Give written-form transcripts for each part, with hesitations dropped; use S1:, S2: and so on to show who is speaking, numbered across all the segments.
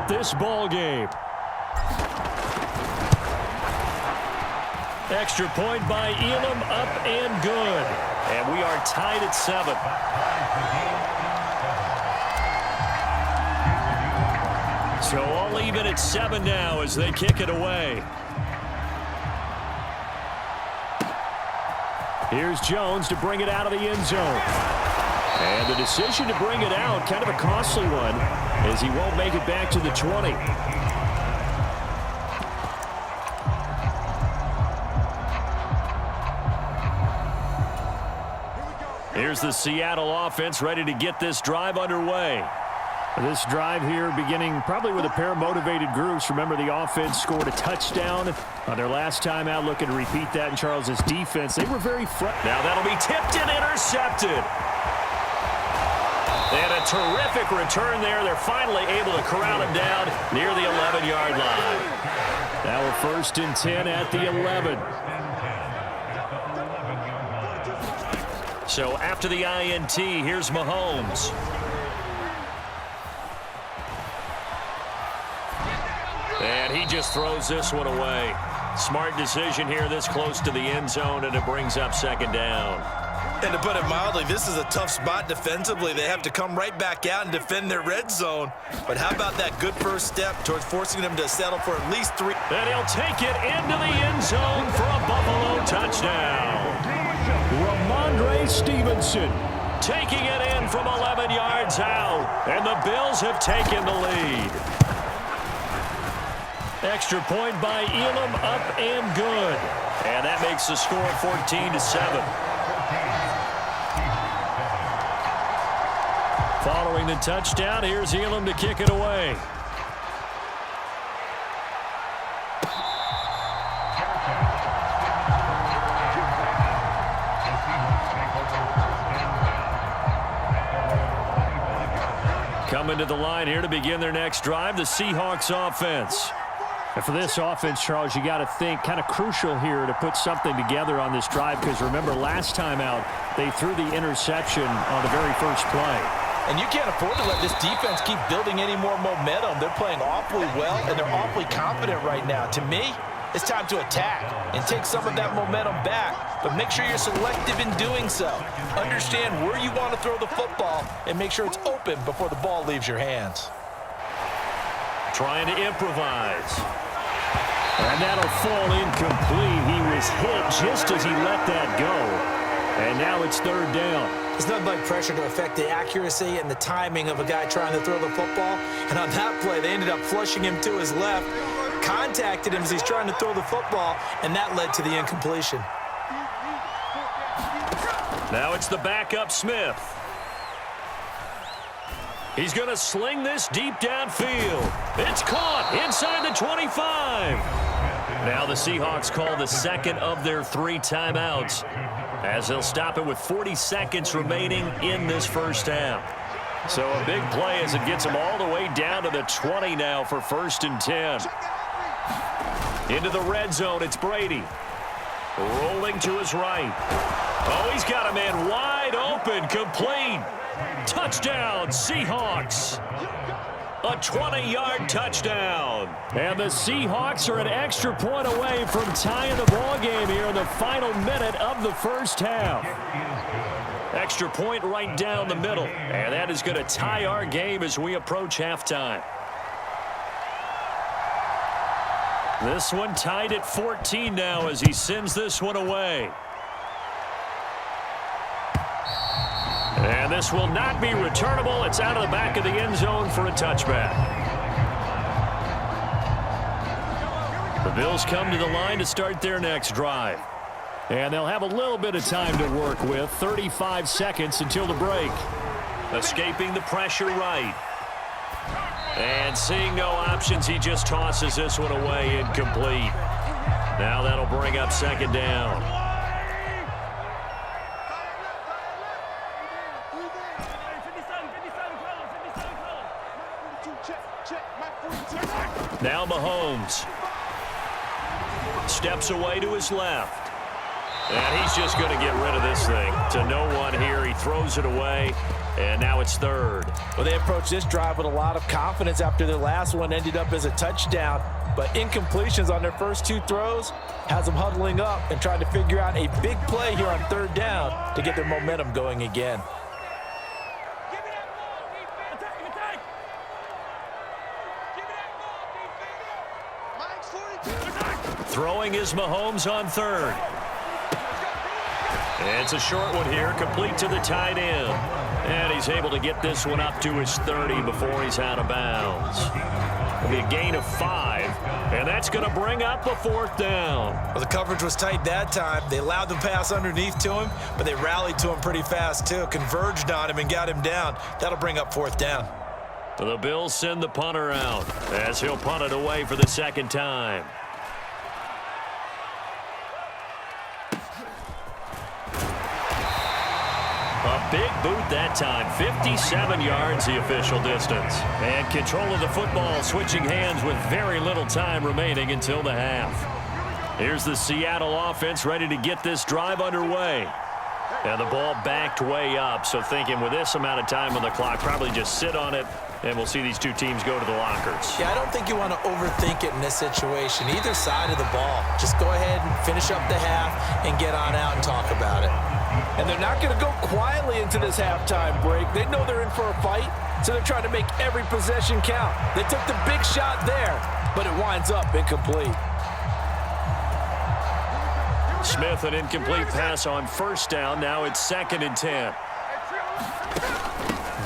S1: up this ball game. Extra point by Elam, up and good. And we are tied at 7. So all even at 7 now as they kick it away. Here's Jones to bring it out of the end zone. And the decision to bring it out, kind of a costly one, as he won't make it back to the 20. Here's the Seattle offense ready to get this drive underway. This drive here beginning probably with a pair of motivated groups. Remember, the offense scored a touchdown on their last time out. Looking to repeat that in Charles's defense. They were very now that'll be tipped and intercepted. And a terrific return there. They're finally able to corral him down near the 11-yard line. Now a 1st and 10 at the 11. So after the INT, here's Mahomes. And he just throws this one away. Smart decision here this close to the end zone, and it brings up 2nd down.
S2: And to put it mildly, this is a tough spot defensively. They have to come right back out and defend their red zone. But how about that good first step towards forcing them to settle for at least 3?
S1: And he'll take it into the end zone for a Buffalo touchdown. Ramondre Stevenson taking it in from 11 yards out. And the Bills have taken the lead. Extra point by Elam, up and good. And that makes the score 14-7. Following the touchdown, here's Elam to kick it away. Coming to the line here to begin their next drive, the Seahawks offense. And for this offense, Charles, you got to think kind of crucial here to put something together on this drive, because remember last time out they threw the interception on the very first play.
S2: And you can't afford to let this defense keep building any more momentum. They're playing awfully well, and they're awfully confident right now. To me, it's time to attack and take some of that momentum back, but make sure you're selective in doing so. Understand where you want to throw the football and make sure it's open before the ball leaves your hands.
S1: Trying to improvise. And that'll fall incomplete. He was hit just as he let that go. And now it's 3rd down.
S3: There's nothing like pressure to affect the accuracy and the timing of a guy trying to throw the football. And on that play, they ended up flushing him to his left, contacted him as he's trying to throw the football, and that led to the incompletion.
S1: Now it's the backup Smith. He's going to sling this deep downfield. It's caught inside the 25. Now the Seahawks call the 2nd of their 3 timeouts, as they'll stop it with 40 seconds remaining in this first half. So a big play as it gets them all the way down to the 20 now for 1st and 10. Into the red zone, it's Brady. Rolling to his right. Oh, he's got a man wide open, complete. Touchdown, Seahawks. A 20-yard touchdown. And the Seahawks are an extra point away from tying the ball game here in the final minute of the first half. Extra point right down the middle. And that is going to tie our game as we approach halftime. This one tied at 14 now as he sends this one away. And this will not be returnable. It's out of the back of the end zone for a touchback. The Bills come to the line to start their next drive. And they'll have a little bit of time to work with. 35 seconds until the break. Escaping the pressure right. And seeing no options, he just tosses this one away, incomplete. Now that'll bring up 2nd down. Now Mahomes steps away to his left. And he's just going to get rid of this thing to no one here. He throws it away. And now it's third.
S2: Well, they approached this drive with a lot of confidence after their last one ended up as a touchdown. But incompletions on their first two throws has them huddling up and trying to figure out a big play here on third down to get their momentum going again.
S1: Throwing is Mahomes on third. It's a short one here, complete to the tight end. And he's able to get this one up to his 30 before he's out of bounds. It'll be a gain of 5, and that's going to bring up a fourth down.
S3: Well, the coverage was tight that time. They allowed the pass underneath to him, but they rallied to him pretty fast, too. Converged on him and got him down. That'll bring up fourth down.
S1: The Bills send the punter out as he'll punt it away for the second time. A big boot that time, 57 yards the official distance. And control of the football switching hands with very little time remaining until the half. Here's the Seattle offense ready to get this drive underway. And the ball backed way up, so thinking with this amount of time on the clock, probably just sit on it, and we'll see these two teams go to the lockers.
S3: Yeah, I don't think you want to overthink it in this situation. Either side of the ball. Just go ahead and finish up the half and get on out and talk about it.
S2: And they're not going to go quietly into this halftime break. They know they're in for a fight, so they're trying to make every possession count. They took the big shot there, but it winds up incomplete.
S1: Smith, an incomplete pass on first down. Now it's 2nd and 10.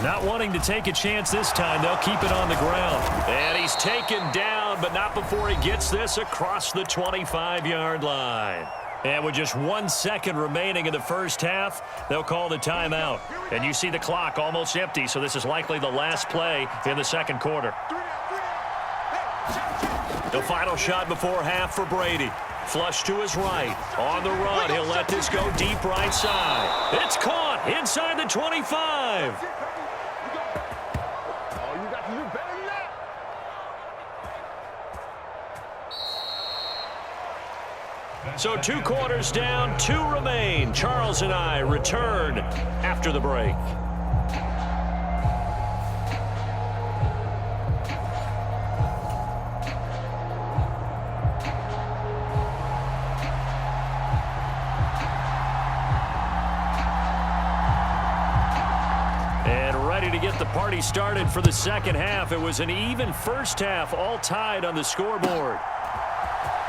S1: Not wanting to take a chance this time. They'll keep it on the ground. And he's taken down, but not before he gets this across the 25-yard line. And with just 1 second remaining in the first half, they'll call the timeout. And you see the clock almost empty, so this is likely the last play in the second quarter. The final shot before half for Brady. Flush to his right. On the run, he'll let this go deep right side. It's caught inside the 25. So 2 quarters down, 2 remain. Charles and I return after the break. And ready to get the party started for the second half. It was an even first half, all tied on the scoreboard.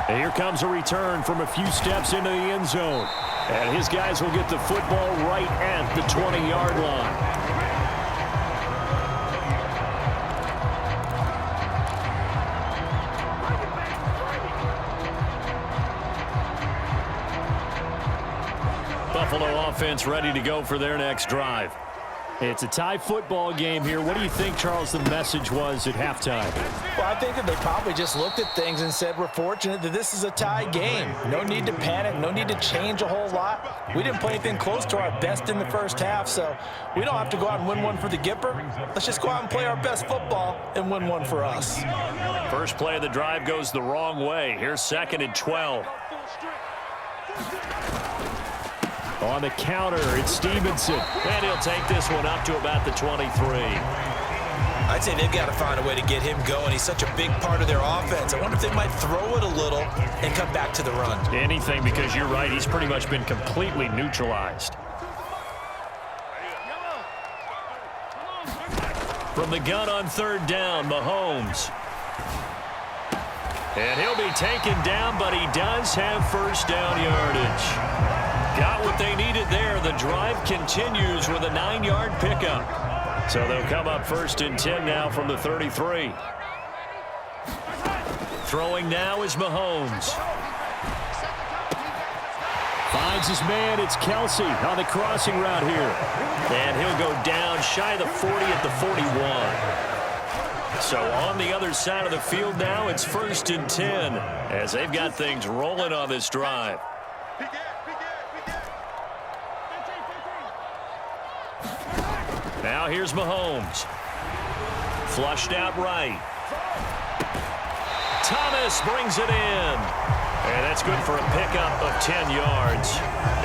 S1: And here comes a return from a few steps into the end zone. And his guys will get the football right at the 20-yard line. Buffalo offense ready to go for their next drive. It's a tie football game here. What do you think, Charles, the message was at halftime?
S2: Well, I think that they probably just looked at things and said, we're fortunate that this is a tie game. No need to panic. No need to change a whole lot. We didn't play anything close to our best in the first half, so we don't have to go out and win one for the Gipper. Let's just go out and play our best football and win one for us.
S1: First play of the drive goes the wrong way. Here's 2nd and 12. On the counter, it's Stevenson. And he'll take this one up to about the 23.
S3: I'd say they've got to find a way to get him going. He's such a big part of their offense. I wonder if they might throw it a little and come back to the run.
S1: Anything, because you're right. He's pretty much been completely neutralized. From the gun on third down, Mahomes. And he'll be taken down, but he does have first down yardage. Got what they needed there. The drive continues with a 9-yard pickup. So they'll come up 1st and 10 now from the 33. Throwing now is Mahomes. Finds his man. It's Kelsey on the crossing route here. And he'll go down shy of the 40 at the 41. So on the other side of the field now, it's 1st and 10 as they've got things rolling on this drive. Now here's Mahomes. Flushed out right. Thomas brings it in. And that's good for a pickup of 10 yards.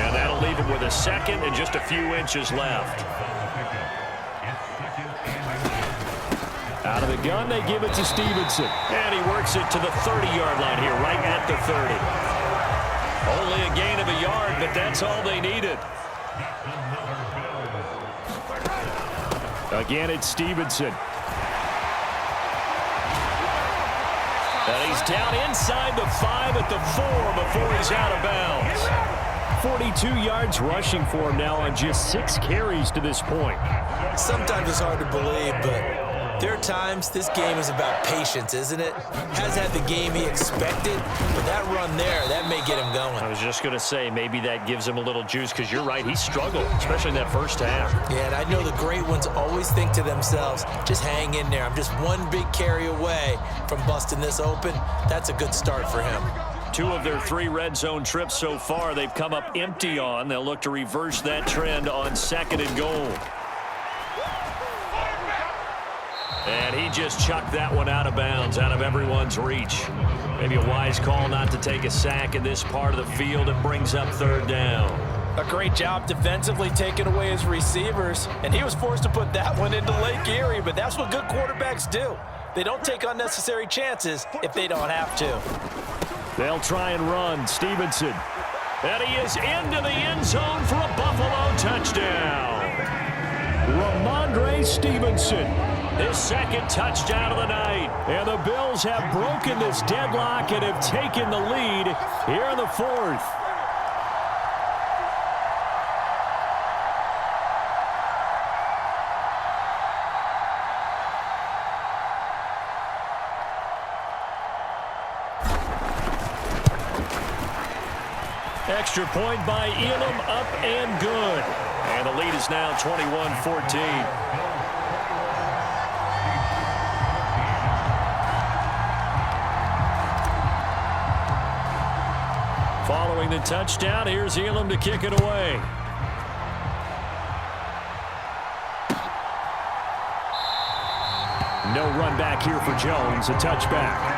S1: And that'll leave him with a second and just a few inches left. Out of the gun, they give it to Stevenson. And he works it to the 30-yard line here, right at the 30. Only a gain of a yard, but that's all they needed. Again, it's Stevenson. And he's down inside the 5 at the 4 before he's out of bounds. 42 yards rushing for him now on just 6 carries to this point.
S3: Sometimes it's hard to believe, but there are times this game is about patience, isn't it? Has had the game he expected, but that run there, that may get him going.
S1: I was just going to say, maybe that gives him a little juice, because you're right, he struggled, especially in that first half.
S3: Yeah, and I know the great ones always think to themselves, just hang in there. I'm just one big carry away from busting this open. That's a good start for him.
S1: 2 of their 3 red zone trips so far, they've come up empty on. They'll look to reverse that trend on 2nd and goal. And he just chucked that one out of bounds, out of everyone's reach. Maybe a wise call not to take a sack in this part of the field. It brings up 3rd down.
S2: A great job defensively taking away his receivers, and he was forced to put that one into Lake Erie, but that's what good quarterbacks do. They don't take unnecessary chances if they don't have to.
S1: They'll try and run. Stevenson. And he is into the end zone for a Buffalo touchdown. Ramondre Stevenson. His 2nd touchdown of the night. And the Bills have broken this deadlock and have taken the lead here in the 4th. Extra point by Elam, up and good. And the lead is now 21-14. Following the touchdown, here's Elam to kick it away. No run back here for Jones, a touchback.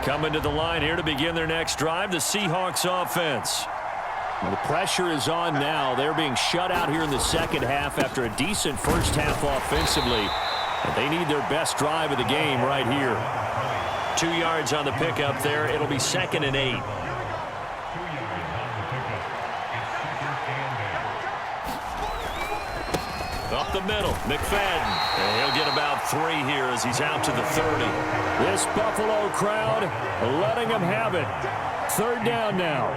S1: Coming to the line here to begin their next drive, the Seahawks offense. Well, the pressure is on now. They're being shut out here in the 2nd half after a decent first half offensively. And they need their best drive of the game right here. 2 yards on the pickup there. It'll be 2nd and 8. Up the middle, McFadden. And he'll get about 3 here as he's out to the 30. This Buffalo crowd letting him have it. 3rd down now.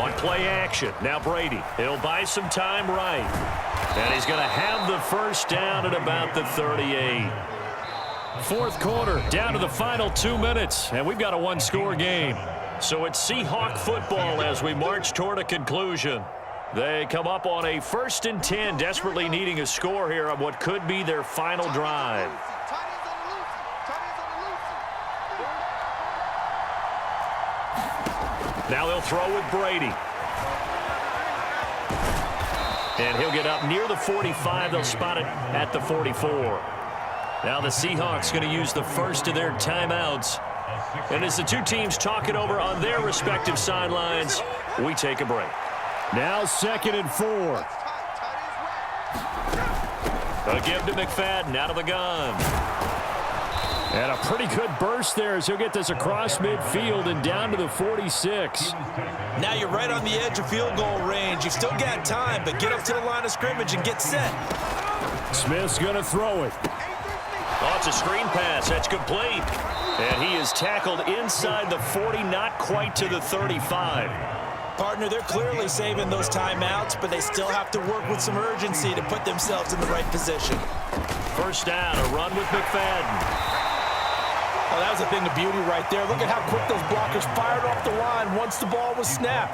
S1: On play action, now Brady. He'll buy some time right. And he's going to have the 1st down at about the 38. 4th quarter, down to the final 2 minutes. And we've got a 1-score game. So it's Seahawk football as we march toward a conclusion. They come up on a 1st and 10, desperately needing a score here on what could be their final drive. Now they'll throw with Brady. And he'll get up near the 45. They'll spot it at the 44. Now the Seahawks going to use the 1st of their timeouts. And as the 2 teams talk it over on their respective sidelines, we take a break. Now 2nd and 4. A give to McFadden out of the gun. And a pretty good burst there as he'll get this across midfield and down to the 46.
S3: Now you're right on the edge of field goal range. You've still got time, but get up to the line of scrimmage and get set.
S1: Smith's going to throw it. Oh, it's a screen pass. That's complete. And he is tackled inside the 40, not quite to the 35.
S3: Partner, they're clearly saving those timeouts, but they still have to work with some urgency to put themselves in the right position.
S1: 1st down, a run with McFadden.
S2: Oh, that was a thing of beauty right there. Look at how quick those blockers fired off the line once the ball was snapped.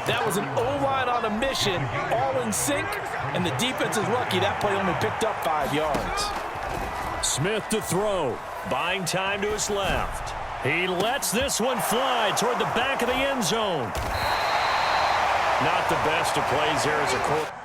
S2: That was an O-line on a mission, all in sync, and the defense is lucky that play only picked up 5 yards.
S1: Smith to throw, buying time to his left. He lets this one fly toward the back of the end zone. Not the best of plays there as a quarterback.